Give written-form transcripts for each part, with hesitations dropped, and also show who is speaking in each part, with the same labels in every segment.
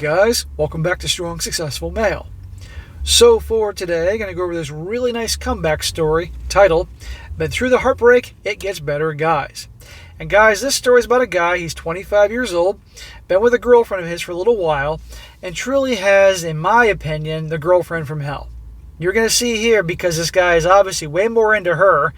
Speaker 1: guys, welcome back to Strong Successful Male. So for today, I'm going to go over this really nice comeback story titled, "Been Through the Heartbreak, It Gets Better, Guys." And guys, this story is about a guy, he's 25 years old, been with a girlfriend of his for a little while, and truly has, in my opinion, the girlfriend from hell. You're going to see here, because this guy is obviously way more into her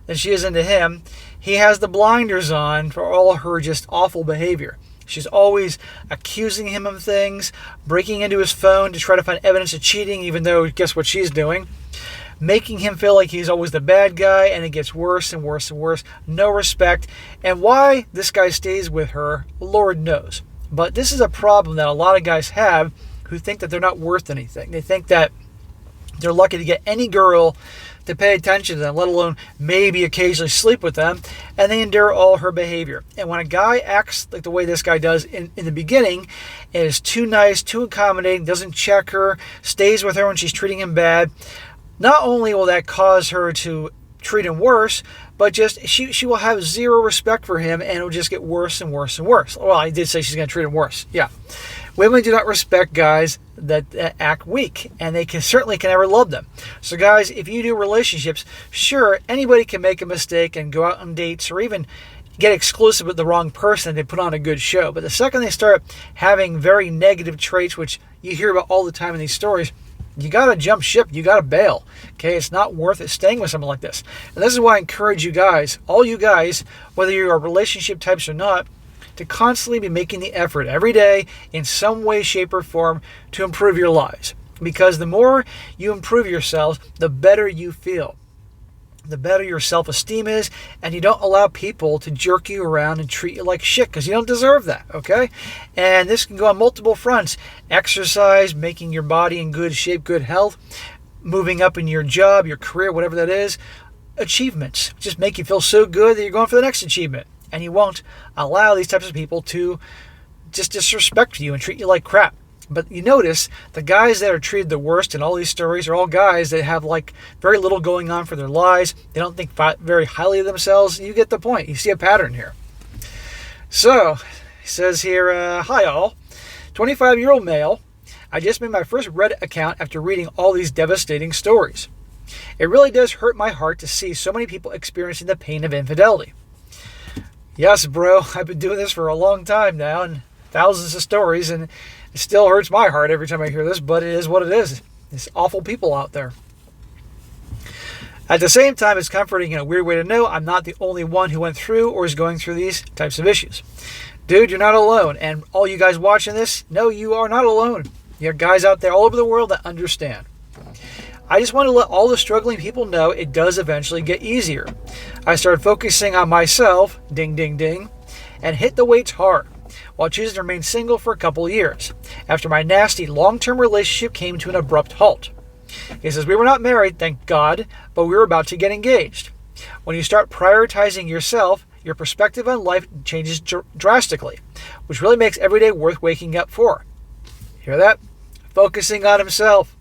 Speaker 1: than she is into him, he has the blinders on for all her just awful behavior. She's always accusing him of things, breaking into his phone to try to find evidence of cheating, even though guess what she's doing? Making him feel like he's always the bad guy, and it gets worse and worse and worse. No respect. And why this guy stays with her, Lord knows. But this is a problem that a lot of guys have who think that they're not worth anything. They think that they're lucky to get any girl to pay attention to them, let alone maybe occasionally sleep with them, and they endure all her behavior. And when a guy acts like the way this guy does in the beginning, is too nice, too accommodating, doesn't check her, stays with her when she's treating him bad, not only will that cause her to treat him worse, but just she will have zero respect for him, and it will just get worse and worse and worse. Well, I did say she's going to treat him worse. Yeah. Women do not respect guys that act weak, and they certainly can never love them. So guys, if you do relationships, sure, anybody can make a mistake and go out on dates or even get exclusive with the wrong person and they put on a good show. But the second they start having very negative traits, which you hear about all the time in these stories, you got to jump ship. You got to bail. Okay, it's not worth it staying with someone like this. And this is why I encourage you guys, all you guys, whether you are relationship types or not, to constantly be making the effort every day in some way, shape, or form to improve your lives. Because the more you improve yourselves, the better you feel. The better your self-esteem is, and you don't allow people to jerk you around and treat you like shit, because you don't deserve that, okay? And this can go on multiple fronts. Exercise, making your body in good shape, good health, moving up in your job, your career, whatever that is. Achievements just make you feel so good that you're going for the next achievement. And you won't allow these types of people to just disrespect you and treat you like crap. But you notice the guys that are treated the worst in all these stories are all guys that have like very little going on for their lives. They don't think very highly of themselves. You get the point. You see a pattern here. So, he says here, hi all, 25-year-old male. I just made my first Reddit account after reading all these devastating stories. It really does hurt my heart to see so many people experiencing the pain of infidelity. Yes, bro, I've been doing this for a long time now and thousands of stories, and it still hurts my heart every time I hear this, but it is what it is. It's awful people out there. At the same time, it's comforting in a weird way to know I'm not the only one who went through or is going through these types of issues. Dude, you're not alone, and all you guys watching this, no, you are not alone. You have guys out there all over the world that understand. I just want to let all the struggling people know it does eventually get easier. I started focusing on myself, ding, ding, ding, and hit the weights hard, while choosing to remain single for a couple of years, after my nasty long-term relationship came to an abrupt halt. He says, we were not married, thank God, but we were about to get engaged. When you start prioritizing yourself, your perspective on life changes drastically, which really makes every day worth waking up for. Hear that? Focusing on himself.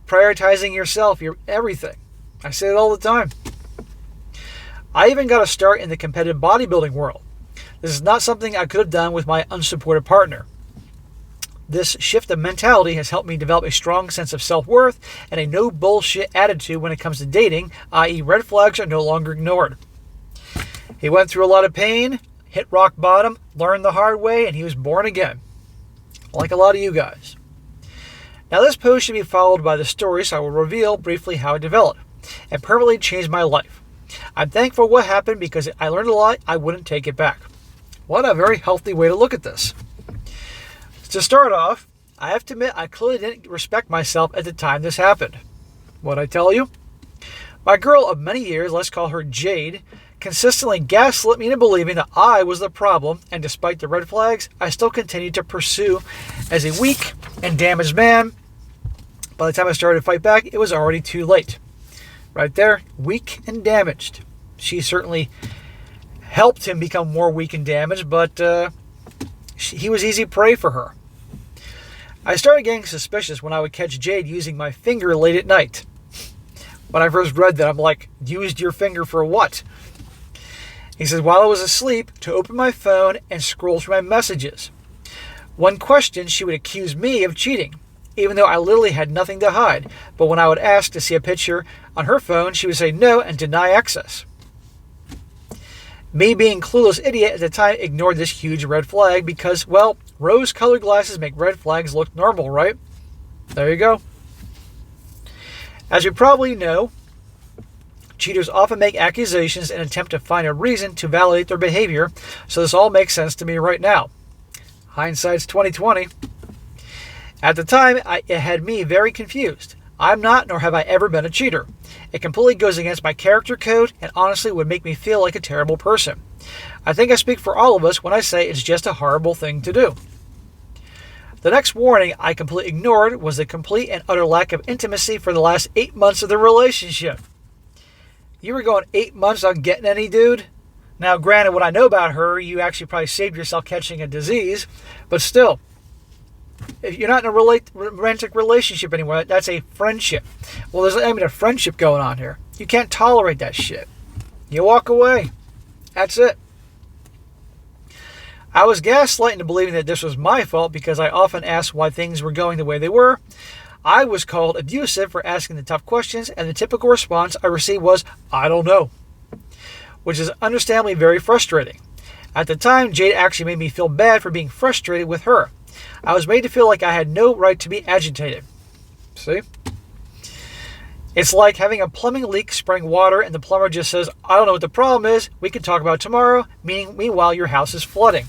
Speaker 1: Prioritizing yourself, your everything. I say it all the time. I even got a start in the competitive bodybuilding world. This is not something I could have done with my unsupported partner. This shift of mentality has helped me develop a strong sense of self-worth and a no bullshit attitude when it comes to dating, i.e. red flags are no longer ignored. He went through a lot of pain, hit rock bottom, learned the hard way, and he was born again. Like a lot of you guys. Now this post should be followed by the story, so I will reveal briefly how it developed and permanently changed my life. I'm thankful what happened because I learned a lot. I wouldn't take it back. What a very healthy way to look at this. To start off, I have to admit I clearly didn't respect myself at the time this happened. What'd I tell you? My girl of many years, let's call her Jade, consistently gaslit me into believing that I was the problem, and despite the red flags, I still continued to pursue as a weak and damaged man. By the time I started to fight back, it was already too late. Right there, weak and damaged. She certainly helped him become more weak and damaged, but he was easy prey for her. I started getting suspicious when I would catch Jade using my finger late at night. When I first read that, I'm like, used your finger for what? He says, while I was asleep, to open my phone and scroll through my messages. When questioned, she would accuse me of cheating, even though I literally had nothing to hide. But when I would ask to see a picture on her phone, she would say no and deny access. Me, being clueless idiot at the time, ignored this huge red flag because, well, rose-colored glasses make red flags look normal, right? There you go. As you probably know, cheaters often make accusations and attempt to find a reason to validate their behavior, so this all makes sense to me right now. Hindsight's 20/20. At the time, it had me very confused. I'm not, nor have I ever been a cheater. It completely goes against my character code and honestly would make me feel like a terrible person. I think I speak for all of us when I say it's just a horrible thing to do. The next warning I completely ignored was the complete and utter lack of intimacy for the last 8 months of the relationship. You were going 8 months on getting any, dude? Now, granted, what I know about her, you actually probably saved yourself catching a disease, but still, if you're not in a romantic relationship anymore, that's a friendship. Well, there's not even a friendship going on here. You can't tolerate that shit. You walk away. That's it. I was gaslighted into believing that this was my fault because I often asked why things were going the way they were. I was called abusive for asking the tough questions, and the typical response I received was, I don't know, which is understandably very frustrating. At the time, Jade actually made me feel bad for being frustrated with her. I was made to feel like I had no right to be agitated. See? It's like having a plumbing leak, spraying water, and the plumber just says, I don't know what the problem is, we can talk about it tomorrow, meanwhile your house is flooding.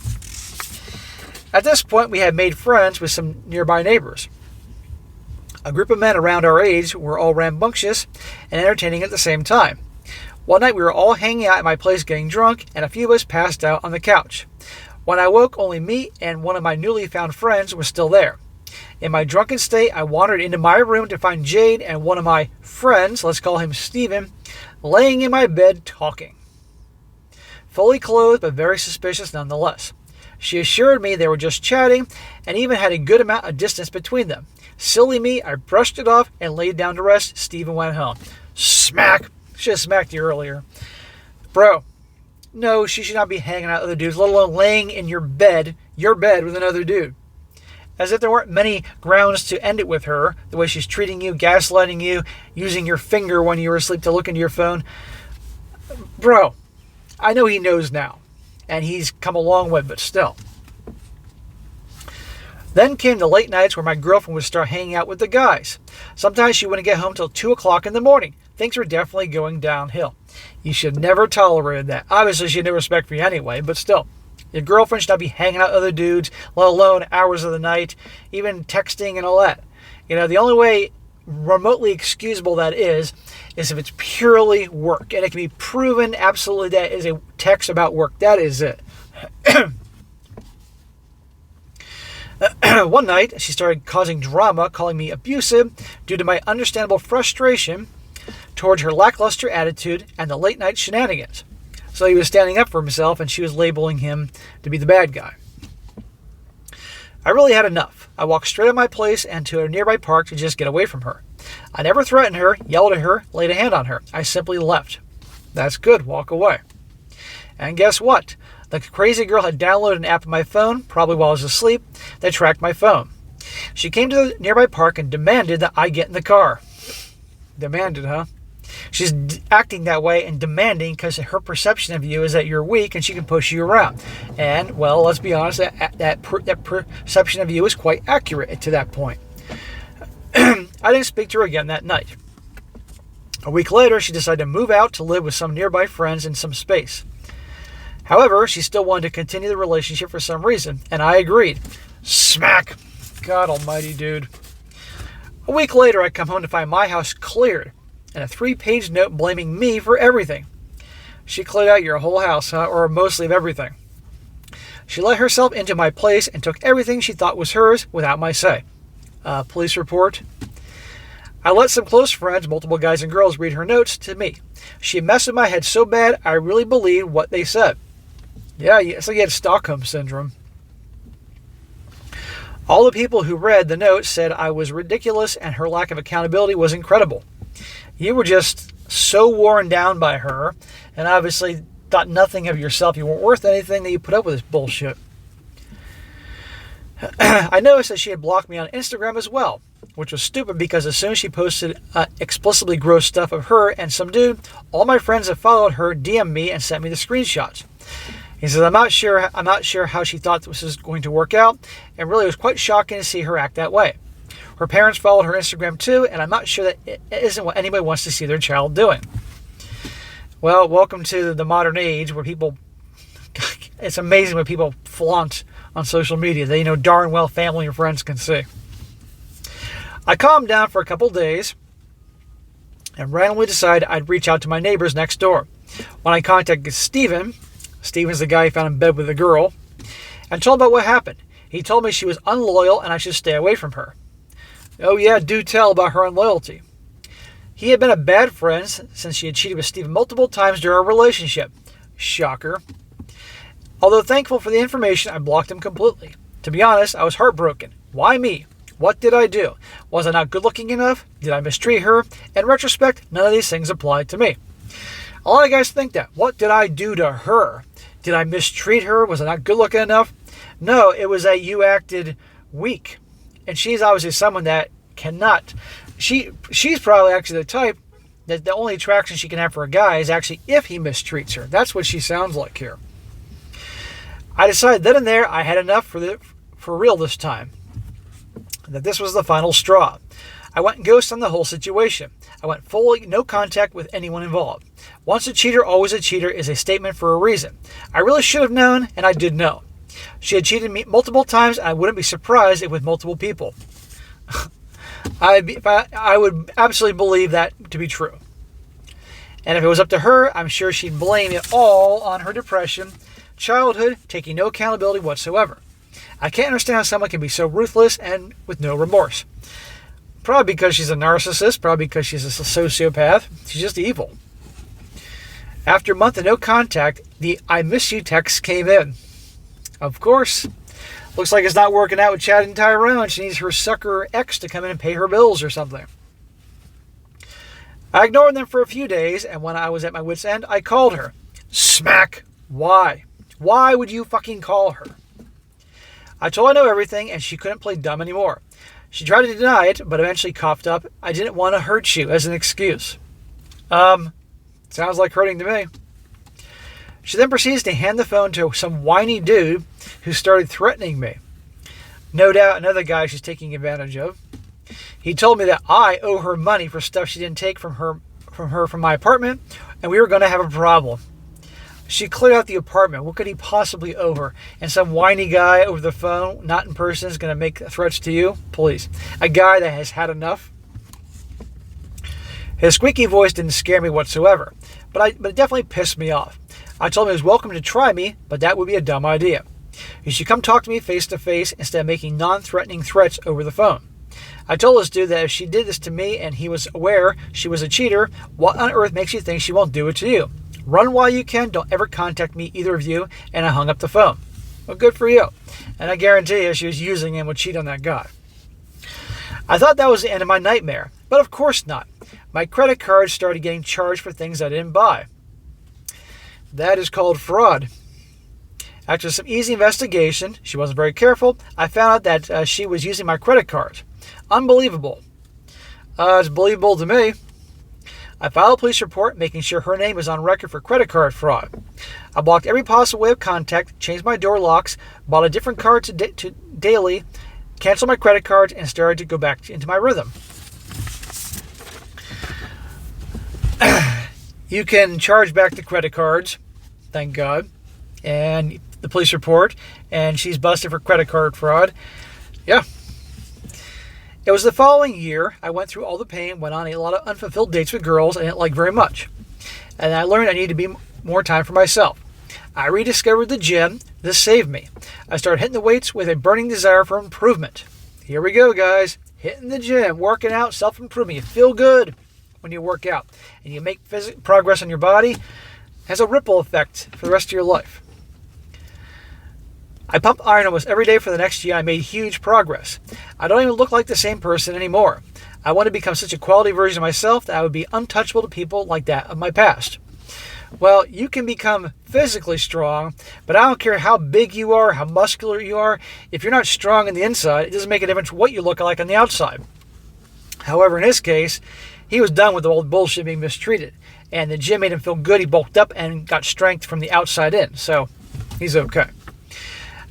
Speaker 1: At this point, we had made friends with some nearby neighbors. A group of men around our age were all rambunctious and entertaining at the same time. One night we were all hanging out at my place getting drunk, and a few of us passed out on the couch. When I woke, only me and one of my newly found friends were still there. In my drunken state, I wandered into my room to find Jade and one of my friends, let's call him Steven, laying in my bed talking. Fully clothed, but very suspicious nonetheless. She assured me they were just chatting and even had a good amount of distance between them. Silly me, I brushed it off and laid down to rest. Steven went home. Smack! Should have smacked you earlier. Bro, no, she should not be hanging out with other dudes, let alone laying in your bed with another dude. As if there weren't many grounds to end it with her, the way she's treating you, gaslighting you, using your finger when you were asleep to look into your phone. Bro, I know he knows now, and he's come a long way, but still. Then came the late nights where my girlfriend would start hanging out with the guys. Sometimes she wouldn't get home till 2 o'clock in the morning. Things were definitely going downhill. You should never tolerate that. Obviously, she had no respect for you anyway, but still. Your girlfriend should not be hanging out with other dudes, let alone hours of the night, even texting and all that. You know, the only way remotely excusable that is if it's purely work. And it can be proven absolutely that is a text about work. That is it. One night, she started causing drama, calling me abusive due to my understandable frustration towards her lackluster attitude and the late night shenanigans. So he was standing up for himself and she was labeling him to be the bad guy. I really had enough. I walked straight out of my place and to a nearby park to just get away from her. I never threatened her, yelled at her, laid a hand on her. I simply left. That's good, walk away. And guess what? The crazy girl had downloaded an app on my phone, probably while I was asleep, that tracked my phone. She came to the nearby park and demanded that I get in the car. Demanded, huh? She's acting that way and demanding because her perception of you is that you're weak and she can push you around. And, well, let's be honest, that perception of you is quite accurate to that point. I didn't speak to her again that night. A week later, she decided to move out to live with some nearby friends in some space. However, she still wanted to continue the relationship for some reason, and I agreed. Smack! God almighty, dude. A week later, I come home to find my house cleared, and a 3-page note blaming me for everything. She cleared out your whole house, huh? Or mostly of everything. She let herself into my place and took everything she thought was hers without my say. Police report. I let some close friends, multiple guys and girls, read her notes to me. She messed with my head so bad, I really believed what they said. Yeah, it's like you had Stockholm Syndrome. All the people who read the notes said I was ridiculous and her lack of accountability was incredible. You were just so worn down by her and obviously thought nothing of yourself. You weren't worth anything that you put up with this bullshit. I noticed that she had blocked me on Instagram as well, which was stupid because as soon as she posted explicitly gross stuff of her and some dude, all my friends that followed her DM'd me and sent me the screenshots. He says, I'm not sure how she thought this was going to work out, and really it was quite shocking to see her act that way. Her parents followed her Instagram too, and I'm not sure that it isn't what anybody wants to see their child doing. Well, welcome to the modern age where people, it's amazing what people flaunt on social media. They know darn well family and friends can see. I calmed down for a couple days and randomly decided I'd reach out to my neighbors next door. When I contacted Steven's the guy who found in bed with a girl, and told him about what happened. He told me she was unloyal and I should stay away from her. Oh yeah, do tell about her unloyalty. He had been a bad friend since she had cheated with Steven multiple times during our relationship. Shocker. Although thankful for the information, I blocked him completely. To be honest, I was heartbroken. Why me? What did I do? Was I not good looking enough? Did I mistreat her? In retrospect, none of these things applied to me. A lot of guys think that. What did I do to her? Did I mistreat her? Was I not good looking enough? No, it was that you acted weak. And she's obviously someone that cannot. She's probably actually the type that the only attraction she can have for a guy is actually if he mistreats her. That's what she sounds like here. I decided then and there I had enough for real this time. That this was the final straw. I went ghost on the whole situation. I went fully no contact with anyone involved. Once a cheater, always a cheater is a statement for a reason. I really should have known, and I did know. She had cheated me multiple times, and I wouldn't be surprised if with multiple people. I would absolutely believe that to be true. And if it was up to her, I'm sure she'd blame it all on her depression, childhood, taking no accountability whatsoever. I can't understand how someone can be so ruthless and with no remorse. Probably because she's a narcissist, probably because she's a sociopath. She's just evil. After a month of no contact, the I miss you text came in. Of course. Looks like it's not working out with Chad and Tyrone. She needs her sucker ex to come in and pay her bills or something. I ignored them for a few days, and when I was at my wit's end, I called her. Smack. Why? Why would you fucking call her? I told her I know everything, and she couldn't play dumb anymore. She tried to deny it, but eventually coughed up, I didn't want to hurt you, as an excuse. Sounds like hurting to me. She then proceeds to hand the phone to some whiny dude who started threatening me. No doubt another guy she's taking advantage of. He told me that I owe her money for stuff she didn't take from my apartment, and we were going to have a problem. She cleared out the apartment. What could he possibly owe her? And some whiny guy over the phone, not in person, is going to make threats to you? Please. A guy that has had enough. His squeaky voice didn't scare me whatsoever, but it definitely pissed me off. I told him he was welcome to try me, but that would be a dumb idea. He should come talk to me face to face instead of making non-threatening threats over the phone. I told this dude that if she did this to me and he was aware she was a cheater, what on earth makes you think she won't do it to you? Run while you can. Don't ever contact me, either of you. And I hung up the phone. Well, good for you. And I guarantee you she was using him would cheat on that guy. I thought that was the end of my nightmare. But of course not. My credit card started getting charged for things I didn't buy. That is called fraud. After some easy investigation, she wasn't very careful, I found out that she was using my credit card. Unbelievable. It's believable to me. I filed a police report making sure her name was on record for credit card fraud. I blocked every possible way of contact, changed my door locks, bought a different card to daily, canceled my credit cards, and started to go back into my rhythm. You can charge back the credit cards, thank God, and the police report, and she's busted for credit card fraud. Yeah. It was the following year, I went through all the pain, went on a lot of unfulfilled dates with girls I didn't like very much. And I learned I needed to be more time for myself. I rediscovered the gym. This saved me. I started hitting the weights with a burning desire for improvement. Here we go, guys. Hitting the gym, working out, self-improvement. You feel good when you work out. And you make progress on your body. It has a ripple effect for the rest of your life. I pumped iron almost every day for the next year. I made huge progress. I don't even look like the same person anymore. I want to become such a quality version of myself that I would be untouchable to people like that of my past. Well, you can become physically strong, but I don't care how big you are, how muscular you are. If you're not strong on the inside, it doesn't make a difference what you look like on the outside. However, in his case, he was done with the old bullshit being mistreated. And the gym made him feel good. He bulked up and got strength from the outside in. So he's okay.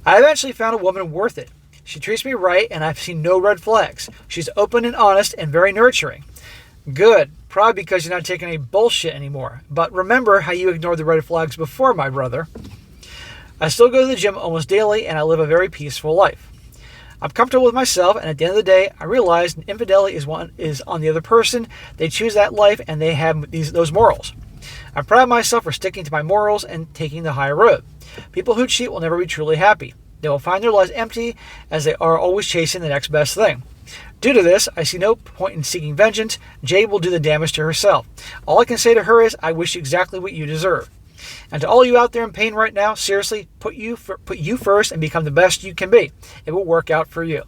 Speaker 1: I eventually found a woman worth it. She treats me right, and I've seen no red flags. She's open and honest and very nurturing. Good. Probably because you're not taking any bullshit anymore. But remember how you ignored the red flags before, my brother. I still go to the gym almost daily, and I live a very peaceful life. I'm comfortable with myself, and at the end of the day, I realize infidelity is on the other person. They choose that life, and they have those morals. I'm proud of myself for sticking to my morals and taking the high road. People who cheat will never be truly happy. They will find their lives empty, as they are always chasing the next best thing. Due to this, I see no point in seeking vengeance. Jade will do the damage to herself. All I can say to her is, I wish you exactly what you deserve. And to all you out there in pain right now, seriously, put you first and become the best you can be. It will work out for you.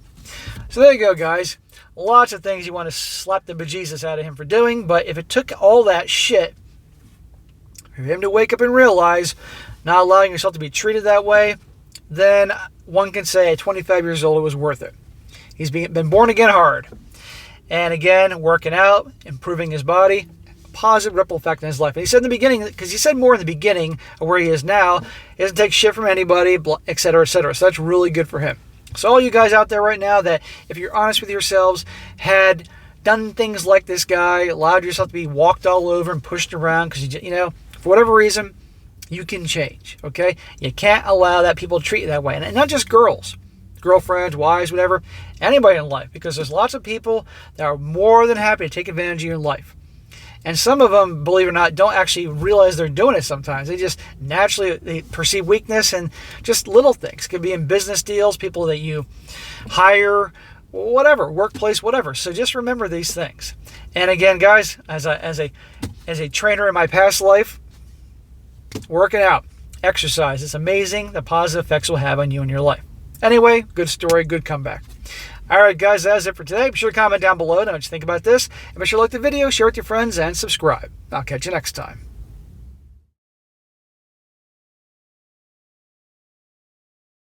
Speaker 1: So there you go, guys. Lots of things you want to slap the bejesus out of him for doing, but if it took all that shit for him to wake up and realize not allowing yourself to be treated that way, then one can say at 25 years old it was worth it. He's been born again hard. And again, working out, improving his body, positive ripple effect in his life. And he said in the beginning, because he said more in the beginning of where he is now, he doesn't take shit from anybody, etc., etc. So that's really good for him. So all you guys out there right now that, if you're honest with yourselves, had done things like this guy, allowed yourself to be walked all over and pushed around because, you know, for whatever reason, you can change, okay? You can't allow that people treat you that way. And not just girls, girlfriends, wives, whatever, anybody in life, because there's lots of people that are more than happy to take advantage of you in life. And some of them, believe it or not, don't actually realize they're doing it sometimes. They just naturally perceive weakness and just little things. It could be in business deals, people that you hire, whatever, workplace, whatever. So just remember these things. And again, guys, as a trainer in my past life, working out, exercise, it's amazing the positive effects will have on you in your life. Anyway, good story, good comeback. All right, guys, that's it for today. Be sure to comment down below what you think about this. And be sure to like the video, share it with your friends, and subscribe. I'll catch you next time.